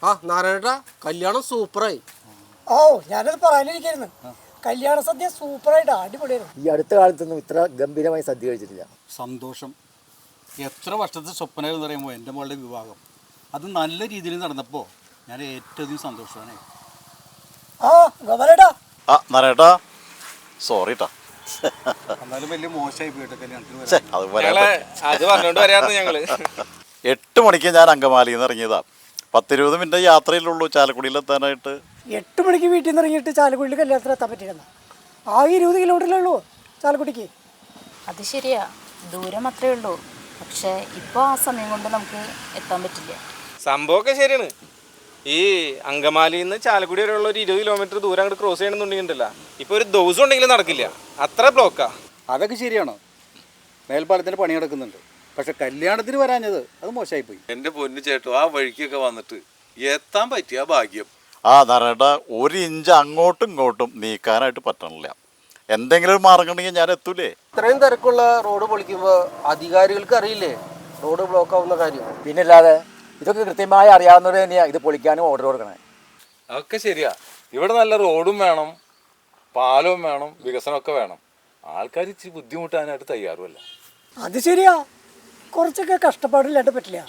ആ നാരായണേട്ടാ കല്യാണം സൂപ്പറായി. ഓ ഞാനത് പറയാനിരിക്കായിരുന്നു. കല്യാണ സദ്യ സൂപ്പറായിട്ടാ, അടിപൊളിയായിരുന്നു. ഈ അടുത്ത കാലത്തൊന്നും ഇത്ര ഗംഭീരമായി സദ്യ കഴിച്ചിട്ടില്ല. സന്തോഷം. എത്ര വർഷത്തെ സ്വപ്നം എന്ന് പറയുമ്പോൾ എൻ്റെ മോളുടെ വിവാഹം അത് നല്ല രീതിയിൽ നടന്നപ്പോൾ ഞാൻ ഏറ്റവും സന്തോഷമാണ്. ആ ഗോപാലേട്ടാ. ആ നാരായണേട്ടാ സോറി ട്ടാ. എന്നാലും വലിയ മോശമായി പോയിട്ട് കല്യാണത്തിന് അത് പറഞ്ഞോണ്ട് വരാന്ന് ഞങ്ങള് 8 മണിക്ക് ഞാൻ അങ്കമാലിയിൽ നിന്ന് ഇറങ്ങിയതാ. 10-20 മിനിറ്റ് യാത്രയിലുള്ളൂ ചാലക്കുടിയിലെത്താനായിട്ട്. 8 മണിക്ക് വീട്ടിൽ നിന്ന് ഇറങ്ങിയിട്ട് ചാലക്കുടിയിൽ കല്യാണത്തിന് എത്താൻ പറ്റിയിരുന്ന ആ 20 കിലോമീറ്ററിലേ ഉള്ളൂ ചാലക്കുടിക്ക്. അത് ശരിയാ, ദൂരം അത്രേ ഉള്ളൂ. പക്ഷേ ഇപ്പോൾ ആ സമയം കൊണ്ട് നമുക്ക് എത്താൻ പറ്റില്ല. സംഭവമൊക്കെ ശരിയാണ്. ഈ അങ്കമാലിയിൽ നിന്ന് ചാലക്കുടി വരെയുള്ള ഒരു 20 കിലോമീറ്റർ ദൂരം അങ്ങോട്ട് ക്രോസ് ചെയ്യണമെന്നുണ്ടെങ്കിലല്ല ഇപ്പൊ ഒരു ദിവസം ഉണ്ടെങ്കിലും നടക്കില്ല, അത്ര ബ്ലോക്കാ. അതൊക്കെ ശരിയാണോ? മേൽപ്പാലത്തിന് പണി നടക്കുന്നുണ്ട്. പക്ഷെ കല്യാണത്തിന് വരാഞ്ഞത് അത് മോശമായിപ്പോയി. എൻ്റെ പൊന്നു ചേട്ടോ, ആ വഴിക്കൊക്കെ വന്നിട്ട് എത്താൻ പറ്റിയ ഭാഗ്യം. ആ നാരായണേട്ടാ 1 ഇഞ്ച് അങ്ങോട്ടും ഇങ്ങോട്ടും നീക്കാനായിട്ട് പറ്റണില്ല. എന്തെങ്കിലും ഒരു മാർഗം ഉണ്ടെങ്കിൽ ഞാൻ എത്തൂലേ. ഇത്രയും തിരക്കുള്ള റോഡ് പൊളിക്കുമ്പോൾ അധികാരികൾക്ക് അറിയില്ലേ റോഡ് ബ്ലോക്ക് ആവുന്ന കാര്യം? പിന്നല്ലാതെ ഇതൊക്കെ കൃത്യമായി അറിയാവുന്നവർ തന്നെയാണ് ഇത് പൊളിക്കാനും ഓർഡർ കൊടുക്കണേ. അതൊക്കെ ശരിയാ. ഇവിടെ നല്ല റോഡും വേണം, പാലവും വേണം, വികസനമൊക്കെ വേണം. ആൾക്കാർ ഇച്ചിരി ബുദ്ധിമുട്ടാനായിട്ട് തയ്യാറുമല്ല. അത് ശരിയാ, കുറച്ചൊക്കെ കഷ്ടപ്പാടില്ലാണ്ട് പറ്റില്ല.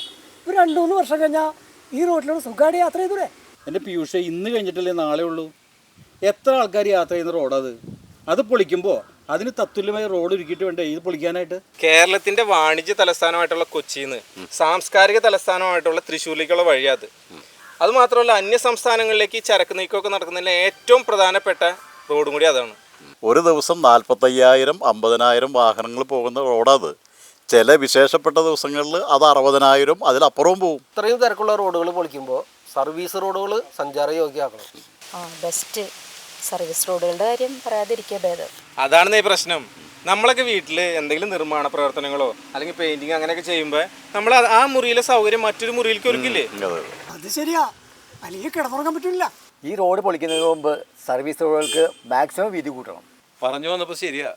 ഒരു 2-3 വർഷം കഴിഞ്ഞാൽ ഈ റോഡിലൂടെ സുഖമായിട്ട് യാത്ര ചെയ്തൂടെ? എൻ്റെ പീയൂഷ് ഇന്ന് കഴിഞ്ഞിട്ടല്ലേ നാളെ ഉള്ളൂ. എത്ര ആൾക്കാർ യാത്ര ചെയ്യുന്ന റോഡത്. അത് പൊളിക്കുമ്പോൾ അതിന് തത്തുല്യമായ റോഡ് ഒരുക്കിയിട്ട് വേണ്ടേ ഇത് പൊളിക്കാനായിട്ട്. കേരളത്തിന്റെ വാണിജ്യ തലസ്ഥാനമായിട്ടുള്ള കൊച്ചിന്ന് സാംസ്കാരിക തലസ്ഥാനമായിട്ടുള്ള തൃശ്ശൂരിലേക്കുള്ള വഴിയത്. അത് മാത്രമല്ല അന്യ സംസ്ഥാനങ്ങളിലേക്ക് ചരക്ക് നീക്കമൊക്കെ നടക്കുന്നതിൽ ഏറ്റവും പ്രധാനപ്പെട്ട റോഡും കൂടി അതാണ്. ഒരു ദിവസം 45,000 50,000 വാഹനങ്ങൾ പോകുന്ന റോഡത്. ചില വിശേഷപ്പെട്ട ദിവസങ്ങളിൽ അത് 60,000 അതിലപ്പുറവും പോകും. ഇത്രയും തിരക്കുള്ള റോഡുകൾ പൊളിക്കുമ്പോൾ സർവീസ് റോഡുകൾ സഞ്ചാരയോഗ്യമാക്കണം. ബെസ്റ്റ് സർവീസ് റോഡുകളുടെ കാര്യം പറയാതിരിക്കുക ഭേദം. അതാണ് ഈ പ്രശ്നം. നമ്മളൊക്കെ വീട്ടിൽ എന്തെങ്കിലും നിർമ്മാണ പ്രവർത്തനങ്ങളോ അല്ലെങ്കിൽ പെയിന്റിങ് അങ്ങനെയൊക്കെ ചെയ്യുമ്പോൾ നമ്മൾ ആ മുറിയിലെ സൗകര്യം മറ്റൊരു മുറിയിലേക്ക് ഒരുക്കില്ലേ? അത് ശരിയാ, അല്ലെങ്കിൽ കിടന്നുറങ്ങാൻ പറ്റില്ല. ഈ റോഡ് പൊളിക്കുന്നതിന് മുമ്പ് സർവീസ് റോഡുകൾക്ക് മാക്സിമം വീതി കൂട്ടണം. പറഞ്ഞു വന്നപ്പോൾ ശരിയാ.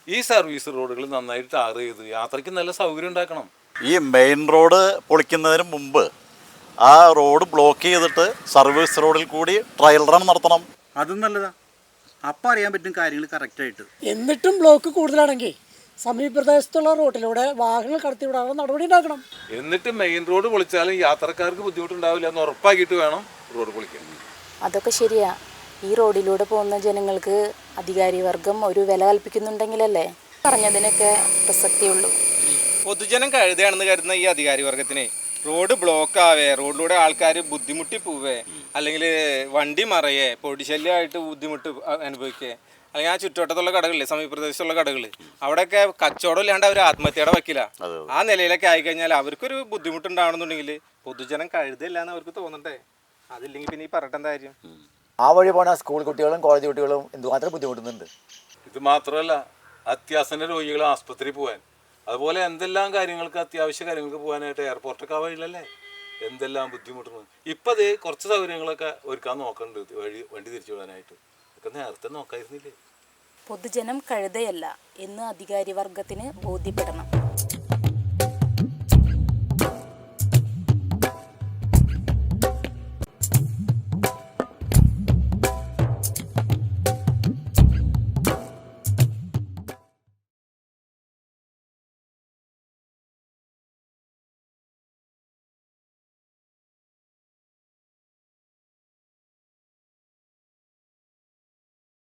ഈ സർവീസ് റോഡുകൾ നന്നായിട്ട് ടാർ ചെയ്ത് യാത്രയ്ക്ക് നല്ല സൗകര്യം ഉണ്ടാക്കണം. ഈ മെയിൻ റോഡ് പൊളിക്കുന്നതിന് മുമ്പ് ആ റോഡ് ബ്ലോക്ക് ചെയ്തിട്ട് സർവീസ് റോഡിൽ കൂടി ട്രയൽ റൺ നടത്തണം. അതും നല്ലതാ. അപ്പം അറിയാൻ പറ്റും കാര്യങ്ങൾ കറക്റ്റായിട്ട്. എന്നിട്ടും ബ്ലോക്ക് കൂടുതലാണെങ്കിൽ സമീപപ്രദേശത്തുള്ള റോഡിലൂടെ വാഹനങ്ങൾ കടത്തിവിടാനുള്ള നടപടി ഉണ്ടാക്കണം. എന്നിട്ട് മെയിൻ റോഡ് പൊളിച്ചാലും യാത്രക്കാർക്ക് ബുദ്ധിമുട്ടുണ്ടാവില്ല എന്ന് ഉറപ്പാക്കിയിട്ട് വേണം റോഡ് പൊളിക്കാൻ. അതൊക്കെ ശരിയാ. ഈ റോഡിലൂടെ പോകുന്ന ജനങ്ങൾക്ക് അധികാരി വർഗം ഒരു വില കൽപ്പിക്കുന്നുണ്ടെങ്കിലല്ലേ പറഞ്ഞതിനൊക്കെ പ്രസക്തിയുള്ളൂ. പൊതുജനം കഴുതയാണെന്ന് കരുതുന്ന ഈ അധികാരി വർഗത്തിനെ റോഡ് ബ്ലോക്ക് ആവേ, റോഡിലൂടെ ആൾക്കാർ ബുദ്ധിമുട്ടി പോവേ, അല്ലെങ്കിൽ വണ്ടി മറയേ, പൊടിശല്യമായിട്ട് ബുദ്ധിമുട്ട് അനുഭവിക്കേ, അല്ലെങ്കിൽ ആ ചുറ്റുവട്ടത്തുള്ള കടകളില്ലേ, സമീപപ്രദേശത്തുള്ള കടകൾ, അവിടെയൊക്കെ കച്ചവടം ഇല്ലാണ്ട് അവർ ആത്മഹത്യയുടെ വയ്ക്കില്ല. ആ നിലയിലൊക്കെ ആയിക്കഴിഞ്ഞാൽ അവർക്കൊരു ബുദ്ധിമുട്ടുണ്ടാവണമെന്നുണ്ടെങ്കിൽ പൊതുജനം കഴുതയില്ല എന്ന് അവർക്ക് തോന്നണ്ടേ? അതില്ലെങ്കിൽ പിന്നെ ഈ പറഞ്ഞിട്ട് എന്താ കാര്യം? ആ വഴി പോണ സ്കൂൾ കുട്ടികളും കോളേജ് കുട്ടികളും എന്തുമാത്രം ബുദ്ധിമുട്ടുന്നുണ്ട്. ഇത് മാത്രമല്ല, അത്യാസന്ന രോഗികൾ ആസ്പത്രി പോകാൻ, അതുപോലെ എന്തെല്ലാം കാര്യങ്ങൾക്ക് അത്യാവശ്യ കാര്യങ്ങൾക്ക് പോകാനായിട്ട് എയർപോർട്ടൊക്കെ ആ വഴിയിലല്ലേ, എന്തെല്ലാം ബുദ്ധിമുട്ടുന്നു. ഇപ്പം അതേ കുറച്ച് സൗകര്യങ്ങളൊക്കെ ഒരുക്കാൻ നോക്കുന്നുണ്ട് വണ്ടി തിരിച്ചു വിടാനായിട്ട്. ഒക്കെ നേരത്തെ നോക്കായിരുന്നില്ലേ? പൊതുജനം കഴുതയല്ല എന്ന് അധികാരി വർഗത്തിന് ബോധ്യപ്പെടണം.